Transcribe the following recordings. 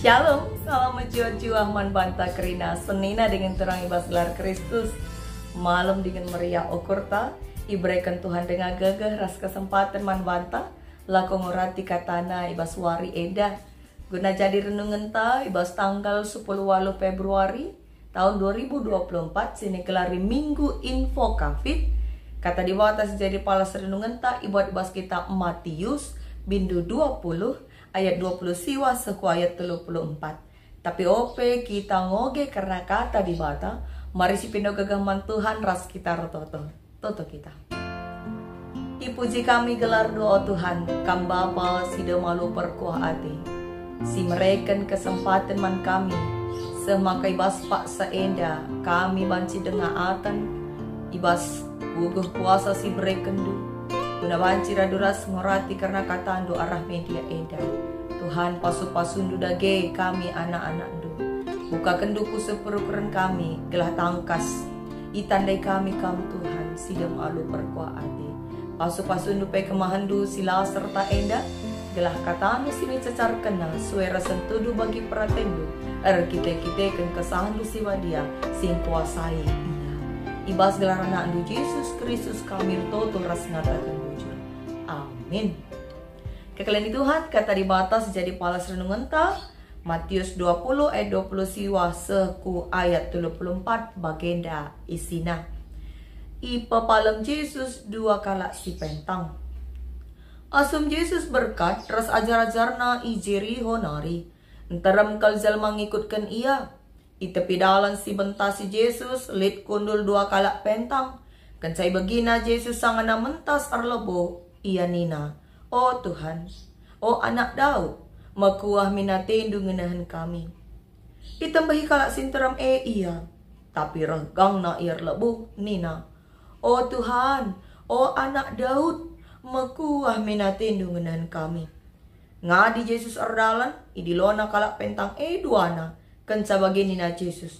Shalom, salam menjual-jual man banta kerina senina dengan terang ibas gelar Kristus. Malam dengan meriah okurta, ibrekan Tuhan dengan gagah ras kesempatan man banta, lako ngurati katana ibas wari eda. Guna jadi renungan ta ibas tanggal 10 Februari tahun 2024 sini kelari Minggu Info Kafit. Kata di bawah atas jadi palas renungan ta ibas kita Matius bindu 20 ayat 20 siwa seku ayat 34. Tapi ope kita ngoge karena kata di bata, mari si pindo gagaman Tuhan ras kita toto kita. Ipuji kami gelar doa Tuhan, kam Bapa si malu perkuah ati. Si mereken kesempatan man kami, semakai bas pak seenda, kami banci dengaatan, ibas guguh puasa si mereken du. Guna banci raduras ngorati karena kata ando arah media eda. Tuhan pasu-pasundu dage kami anak-anak du. Buka kenduku seperukuran kami, gelah tangkas. Itandai kami kam Tuhan, sidem alu perkuaati. Pasu-pasundu pe kemahandu sila serta enda. Gelah katamu sini cecar kenal, suara sentudu bagi peratendu. Kita ken kesahandu siwa dia, sing kuasai ia. Ibas gelar anak du Yesus Kristus kami toto ras ngatakan bujur. Amin. Kekalian Tuhan kata di batas jadi palas renungan ta Matius 20 ayat 20 siwa seku ayat 34 bagenda isina. Ipa palem Yesus dua kala si pentang. Asum Yesus berkat ras ajar-ajarna ijeri honari. Enteram kalzal mengikutkan ia. Itepi dalan si bentasi Yesus lit kundul dua kala pentang. Kencai begina Yesus sangana mentas arlebo ia nina. Oh Tuhan, oh anak Daud, makuah minatendu ngenahan kami. Itambahi kalak sinteram iya, tapi regang na ir lebu nina. Oh Tuhan, oh anak Daud, makuah minatendu ngenahan kami. Ngadi Yesus ardalan, idilona kalak pentang duana, kenca bagi nina Yesus.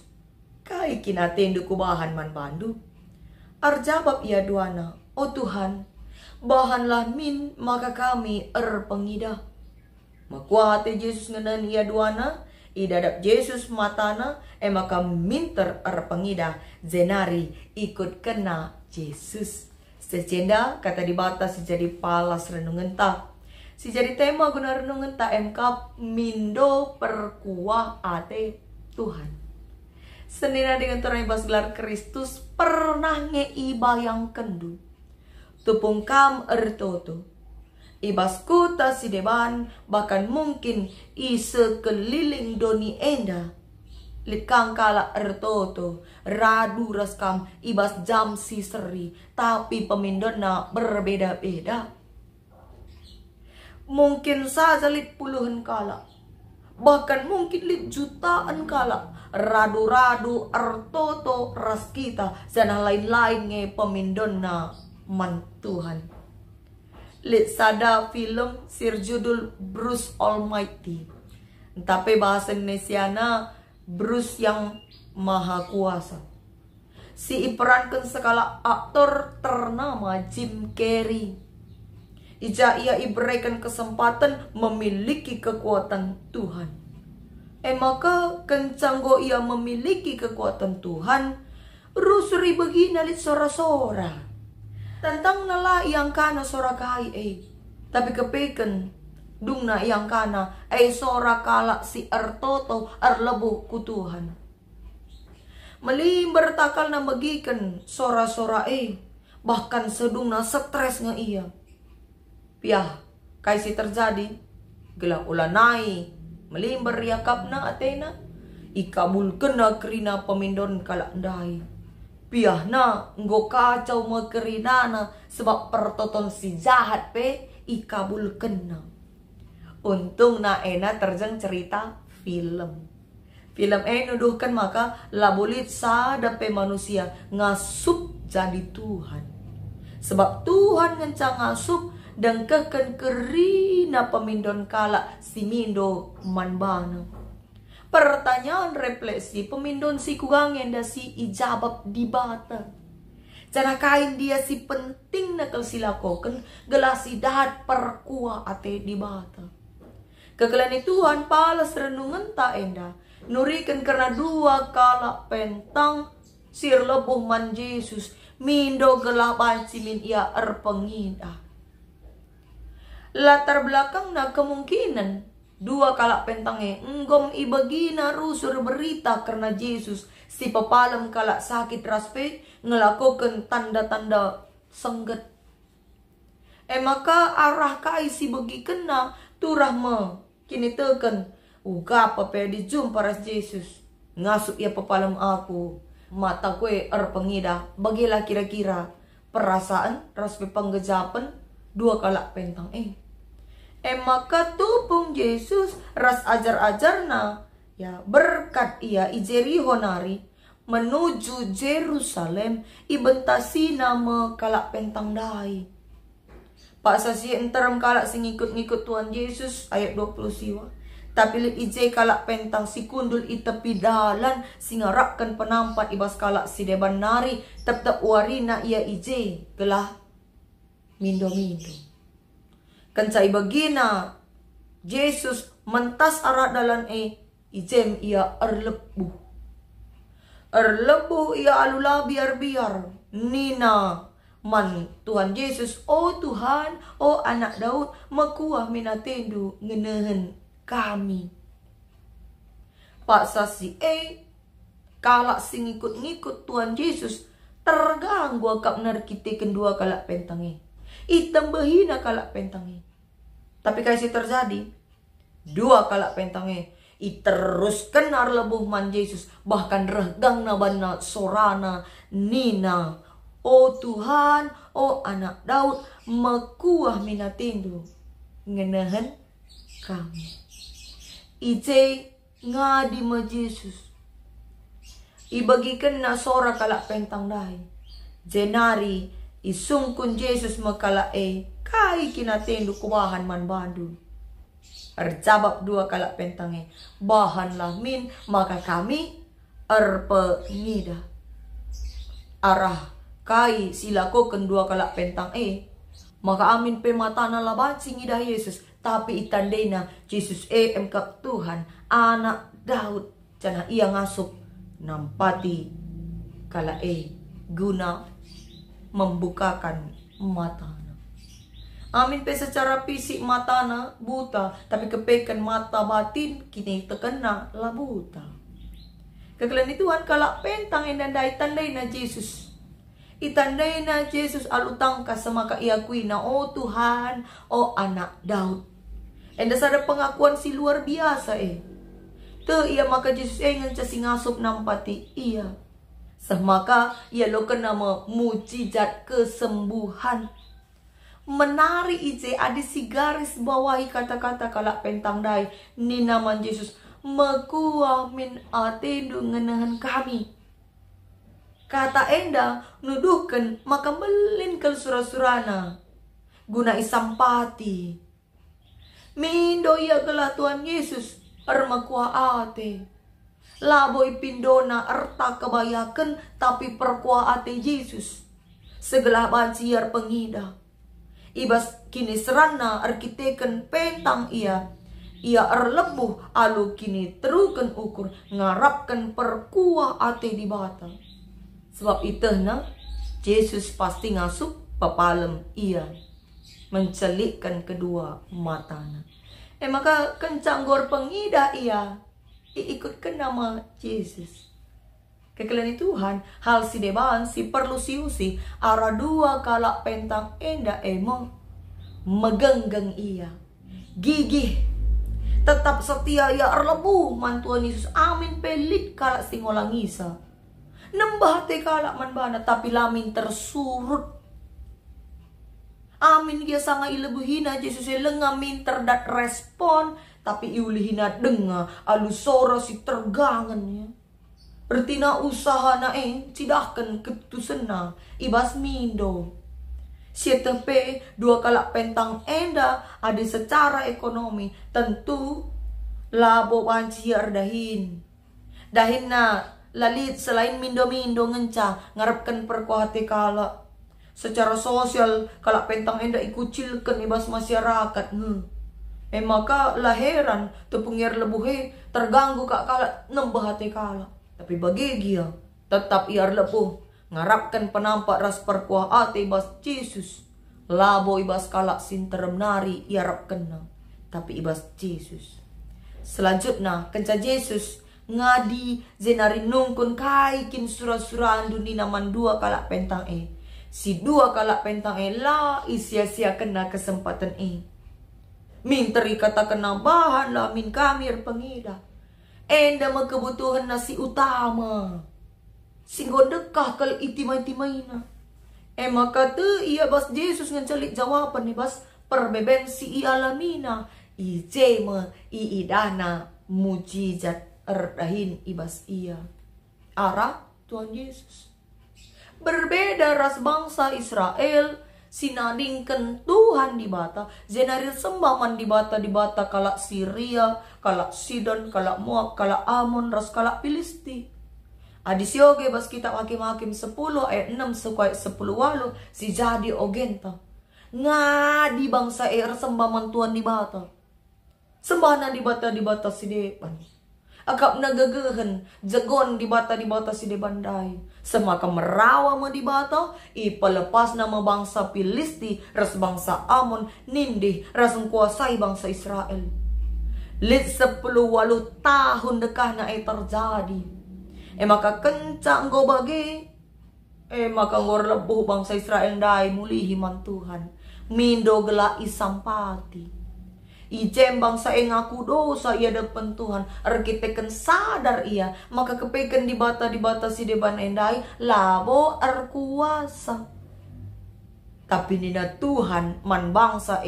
Kai kinatendu kubahan man bandu. Arjabab ia duana, oh Tuhan, bahanlah min maka kami pengida. Makuate Yesus ngenan ia duana, idadap Yesus matana, maka minter pengida, zenari ikut kena Yesus. Secenda kata di batas jadi palas renungan ta. Si jadi tema guna renungan ta MK mindo perkuah ate Tuhan. Senina dengan terang ibas gelar Kristus pernah ngeiba yang kendu. Tupung kam ertoto. Ibas kuta si deban bahkan mungkin sekeliling doni enda. Likang kala ertoto. Radu raskam ibas jam si seri. Tapi pemindona berbeda-beda. Mungkin saja lit puluhan kala. Bahkan mungkin lit jutaan kala. Radu-radu ertoto ras kita. Sana lain-lain nge pemindona man Tuhan. Lit sada film sir judul Bruce Almighty. Tapi bahasa Indonesiana Bruce yang maha kuasa. Si iperankan sekala aktor ternama Jim Carrey. Ija ia iberikan kesempatan memiliki kekuatan Tuhan. Maka kencanggo ia memiliki kekuatan Tuhan. Rusuri begini lit sora-sora. Tentang nala yang kana sora kai tapi kepeken dung na yang kana sora kala si ertoto arlebu ku Tuhan. Melimber takal na magikan sora-sora bahkan sedung na stres nga iya. Piah kai si terjadi gelang ulanai melimber yakap na atena ikabul kena kerina pemindon kala ndai. Piah na nggo kacau mekerinana sebab pertoton si jahat pe ikabul kena. Untung na ena terjang cerita film. Film nuduhkan maka labulit sada pe manusia ngasup jadi Tuhan. Sebab Tuhan ngencang ngasup dan keken kerina pemindon kala si mindo manbana. Pertanyaan refleksi pemindon si kugangen da si ijabab di bata. Cara kain dia si penting na kalsilakoken gelasi dahat perkua ate di bata. Kekelani Tuhan palas renungan tak enda. Nurikan karena 2 kala pentang sir lebuh man Yesus. Mindo gelaban simin ia erpengida. Latar belakang na kemungkinan 2 kala pentangnya enggom ibagina rusur berita karena Yesus si pepalam kala sakit raspe ngelakukan tanda-tanda sengget. Maka arah kai si bagi kena turah me kini teken uga pape di jumpa ras Yesus ngasuk ia pepalam aku mata kue erpengida. Bagilah kira-kira perasaan raspe penggejapan 2 kala pentang maka tupung Yesus ras ajar-ajarna ya berkat ia ijeri honari menuju Jerusalem ibentasi nama kalak pentang dai. Pak sasi enterem kalak sing ngikut-ngikut Tuhan Yesus ayat 20 siwa. Tapi li ije kalak pentang si kundul i tepi dalan singarapkan penampat ibas kalak si deban nari tep-tep warina ia ije gelah mindo-mindo. Kencai bagina Yesus mentas arah dalan ijem ia erlebuh ia alula biar-biar nina man Tuhan Yesus. Oh Tuhan, oh anak Daud, mekuah minatendu ngenehen kami. Pak sasi kalak sing ngikut-ngikut Tuhan Yesus terganggu akap narkite kedua kalak pentangi. Itam bahina kalak pentangi. Tapi kasih terjadi 2 kalak pentangi iteruskan arlebuh man Yesus bahkan regang na bana sorana nina. Oh Tuhan, oh anak Daud, mekuah minatindu ngenahan kami. Ije ngadi ma Yesus ibagikan na sora kalak pentang dahi jenari isungkun Yesus makala kai kinatendu kubahan man bandu. Erjabab 2 kalak pentange bahanlah min maka kami erpengida. Arah kai silakukan 2 kalak pentang maka amin pe matana laban singidah Yesus tapi itandena Yesus emkap Tuhan anak Daud cana ia ngasup nampati kala guna membukakan matana. Amin pe secara fisik matana buta tapi kepekan mata batin kini terkena lah buta. Kekelan Tuhan kalak pentang endandai tandai na Yesus. Itandai na Yesus alutangka semaka iakui na oh Tuhan, oh anak Daud. Enda sada pengakuan si luar biasa Te ia maka Yesus nganca singasup nampati ia. Semaka ia loken nama mujizat kesembuhan. Menari ije adi si garis bawahi kata-kata kalak pentang dai ni nama Yesus mekuah min atendu ngenahan kami. Kata enda nuduhkan maka melin ke surah-surana guna isampati. Mindo ia gelah Tuhan Yesus ermekuah ate. Laboi pindona erta kebayakan tapi perkuah ate Yesus. Segelah banciar pengida. Ibas kini serana arkiteken pentang ia erlebuh alu kini terukan ukur ngarapkan perkuah ate di batang. Sebab itu Yesus pasti ngasup papalem ia mencelikkan kedua matanya. Maka kencang gor pengida ia ikutkan nama Yesus. Kekelani Tuhan hal si deban si perlu siusi arah 2 kalak pentang enda megenggeng ia gigih tetap setia ia erlebuh man Tuhan Yesus amin pelit kalak singolang isa nembah te kalak man bana tapi lamin tersurut amin dia sanga ilebuhina Yesus lengamin terdat respon tapi iulihina denga alu sora si tergangannya. Bertina usaha na cidahkan ketusena ibas mindo. Sietepe 2 kalak pentang enda ada secara ekonomi tentu labo panciar dahin. Dahin na lalit selain mindo-mindo ngenca ngarepkan perkuahati kalak. Secara sosial kalak pentang enda ikucilkan ibas masyarakat. Maka laheran tepungir lebuhe terganggu kak kala nembah hati kala. Tapi bagi dia tetap iar lebuh ngarapkan penampak ras perkuah ate ibas Yesus. Labo ibas kala sinterem nari iarap kena. Tapi ibas Yesus. Selanjutnya kenca Yesus ngadi zenari nungkun kaikin surah-surah dunia naman dua kalak pentang si dua kalak pentang la isia-sia kena kesempatan minteri kata kena bahan lah min kamir pengida enda kebutuhan nasi utama singgo dekah kal itimai-timaina maka tu ia bas Yesus ngencalik jawaban nih bas perbeben si alamina ijema iidana mujizat erdahin ibas ia arah Tuhan Yesus berbeda ras bangsa Israel sinadingkan Tuhan di bata zenarir sembaman di bata kalak Syria kalak Sidon kalak Moab kalak Amon ras kalak Filisti adisyoge bas kita hakim-hakim 10 ayat 6 sukai 10 walu si jadi ogenta ngadi bangsa sembaman Tuhan di bata sembahanan di bata si depan akap nagagahan jagon di bata si debandai semaka merawa mo di bata ipalepas nama bangsa Filisti ras bangsa Amon nindih ras kuasai bangsa Israel lit 10 tahun dekah na terjadi maka kencang go bagi maka ngor lebuh bangsa Israel dai mulihi man Tuhan mindo gela isampati ijem bangsa ngaku dosa ia depan Tuhan arkiteken sadar ia maka kepeken di bata si deban endai labo kuasa tapi nina Tuhan man bangsa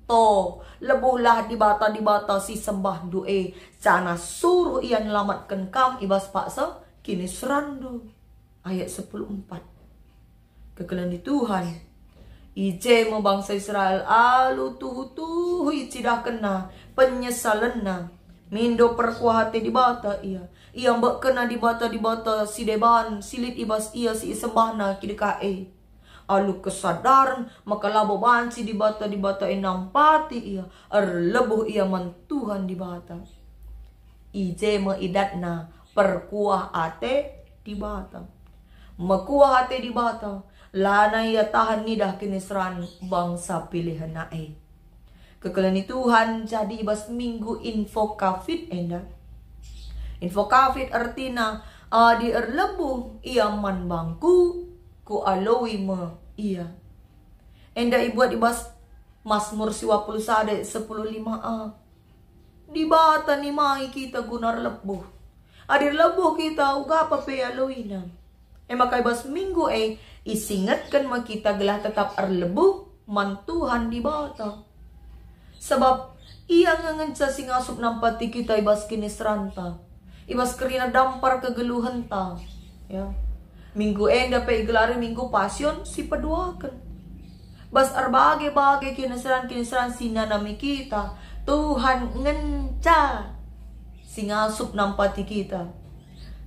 to lebuhlah di bata si sembah sana suruh ia nyelamatkan kam ibas paksa kini serandu ayat 14 kekelan di Tuhan ije mo bangsa Israel alu tuhu icidah kena penyesalan na mindo perkuah hati di bata ia mbak kena di bata si deban silit ibas ia si sembahna kidekae alu kesadaran maka labo banci di bata nampati ia lebuh ia man Tuhan di bata ije mo idatna perkuah hati di bata mekuah hati di bata lana ia tahan nidah kinisran bangsa pilihan nae. Kekelani Tuhan jadi ibas minggu info kafit enda. Info kafit artina di erlebuh ia man bangku ku aloi me ia. Enda ibuat ibas Mazmur 21 10:5a. Di bata ni mai kita gunar lebuh. Adir lebuh kita uga apa pe aloina. Maka ibas minggu isingatkan kita gelah tetap erlebuh man Tuhan di bata. Sebab ia ngangenca sing asup nampati kita ibas kini seranta. Ibas kerina dampar kegeluhan ta. Ya. Minggu dapat gelari minggu pasion si peduakan. Bas arbage-bage kiniseran sinanami kita. Tuhan ngenca sing asup nampati kita.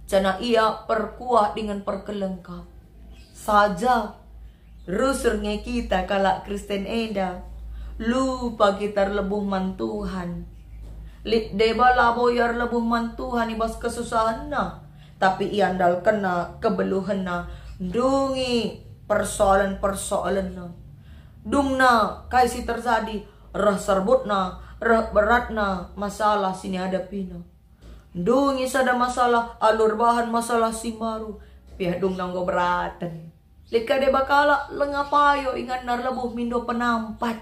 Cana ia perkuah dengan perkelengkap. Saja rusurnya kita kalak Kristen enda lupa kita lebuh man Tuhan. Lit deba labo yar lebuh man Tuhan ibas kesusahan na. Tapi iandal kena kebeluhan na. Dungi persoalan-persoalan na. Dung na kaisi terjadi rah serbut na, rah berat na masalah sini hadapi na. Dungi sada masalah alur bahan masalah simaru pihak dung nanggo beratan lika de bakala lengapayo ingan narlebuh mindo penampat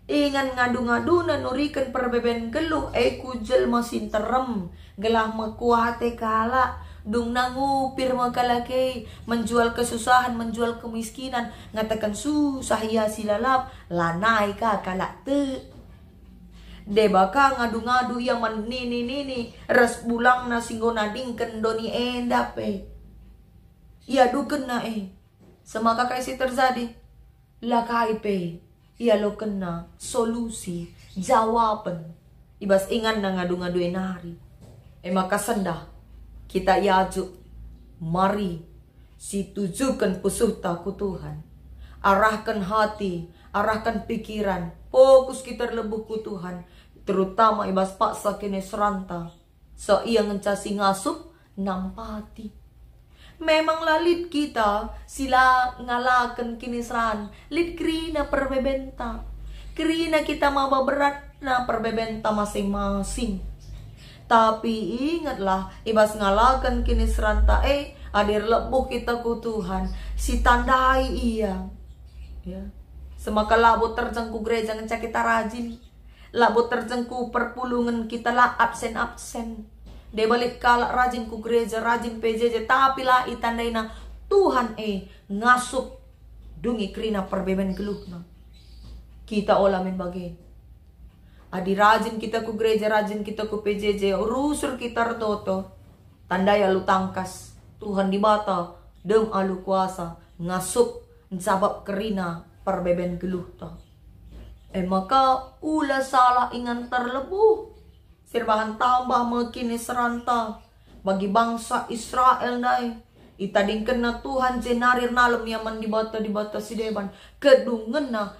ingan ngadu-ngadu na nurikan perbeben geluh kujel masin terem gelah mekuate kala dung nangupir makalake menjual kesusahan menjual kemiskinan ngatakan susah ya silalap lanai ka kalak te debaka ngadu-ngadu yang nini res bulang na singgo nadingken doni endape ia duken na semaka kaisi terjadi lakai pe ia lo kena solusi jawaban ibas ingan na ngadu-ngadu enari maka sendah kita yajuk mari si tujukan pusuh taku Tuhan arahkan hati arahkan pikiran Fokus kita lebuh ku Tuhan. Terutama ibas paksa kini seranta. So iya ngencasi ngasup nampati. Memang lalit kita sila ngalakan kini seran. Lit krina perbebenta. Krina kita maba berat na perbebenta masing-masing. Tapi ingatlah ibas ngalakan kini seranta adir lebuh kita ku Tuhan. Si tandai iya. Ya. Semaka labot terjangku gereja ngencak kita rajin. Labot terjangku perpulungan kita lah absen-absen. De balik kalak rajin ku gereja, rajin PJJ, tapi lah itandai na Tuhan ngasup dungi krina perbeben geluh na. Kita olamin bagi. Adi rajin kita ku gereja, rajin kita ku PJJ, rusur kita retoto. Tandai alu tangkas, Tuhan dibata, dem alu kuasa, ngasup sabab krina perbeben geluh ta. Maka ula salah ingan terlebuh. Sirbahan tambah mekini seranta bagi bangsa Israel nai. Itading kena Tuhan jenarir nalem yaman dibata si deban. Kedungen na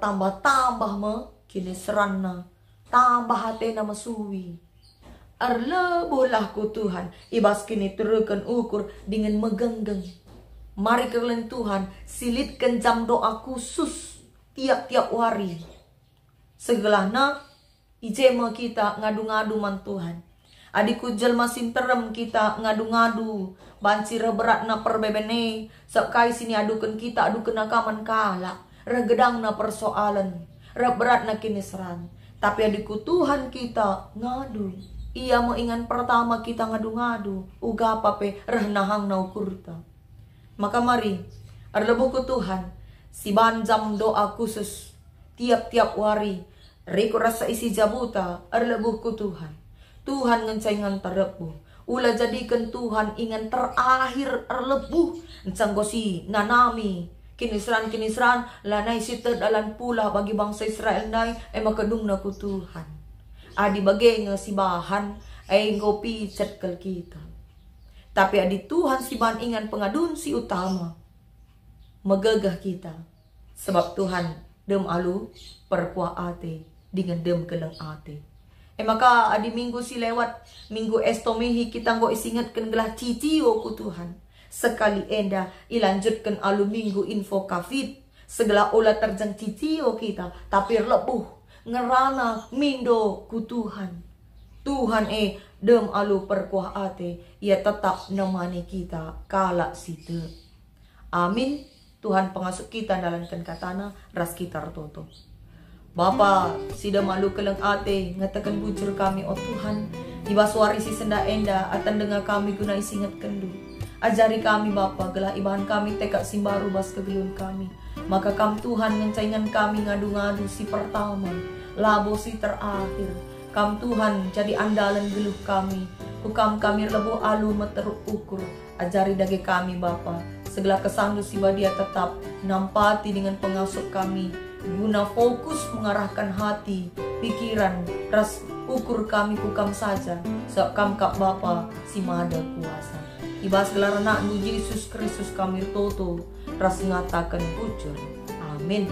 tambah mekini serana. Tambah hatena masuwi. Lebulah ku Tuhan. Ibas kini terukan ukur dengan megenggeng. Mari kalian Tuhan silitkan jam doa khusus tiap-tiap hari. Segelahna ijema kita ngadu-ngadu man Tuhan. Adikku jelma sinterem kita ngadu-ngadu. Banci berat na perbebene. Sekai sini adukan kita adukan nakaman kala. Regedang na persoalan. Berat na kinisran. Tapi adikku Tuhan kita ngadu. Ia mau ingan pertama kita ngadu-ngadu. Uga pape rehnahang na ukurta. Maka mari arlebuku Tuhan. Si banjam doa khusus. Tiap-tiap hari. Riko rasa isi jabuta arlebuhku Tuhan. Tuhan ngencaingan terlebuh. Ula jadikan Tuhan ingan terakhir arlebuh. Ncanggosi nanami. Kinisran lanai sita dalan pula bagi bangsa Israel nai. Makadung na ku Tuhan. Adi bagay nga si bahan ay ngopi cetkal kita. Tapi adi Tuhan si bahan ingan pengadun si utama. Magagah kita. Sebab Tuhan dem alu perkuah ate. Dengan dem kelang ate. Maka adi minggu si lewat. Minggu estomehi kita ngo isingatkan gelah ciciyo ku Tuhan. Sekali enda ilanjutkan alu minggu info kafit. Segala olah terjang ciciyo kita. Tapi lebuh. Ngerana mindo ku Tuhan. Tuhan dem alu perkuah ate. Ia tetap nemani kita kala situ. Amin. Tuhan pengasuh kita dalamkan katana. Ras kita retoto. Bapa, sida malu kelang ate, ngatakan bujur kami, oh Tuhan, ibaswari si senda enda, atan dengar kami guna isingat kendu. Ajari kami Bapa, gelah ibahan kami tekak simbaru bas kegelun kami. Maka kam Tuhan ngencaingan kami ngadu-ngadu si pertama, labo si terakhir. Kam Tuhan jadi andalan geluh kami, hukam kami lebu alu meteruk ukur. Ajari dage kami Bapa, segala kesandu si badia tetap nampati dengan pengasuh kami. Guna fokus mengarahkan hati, pikiran, ras ukur kami kukam saja. Sebab kam kap Bapa si mada kuasa. Ibas gelar anak Yesus Kristus kami toto. Ras ngatakan bujur. Amin.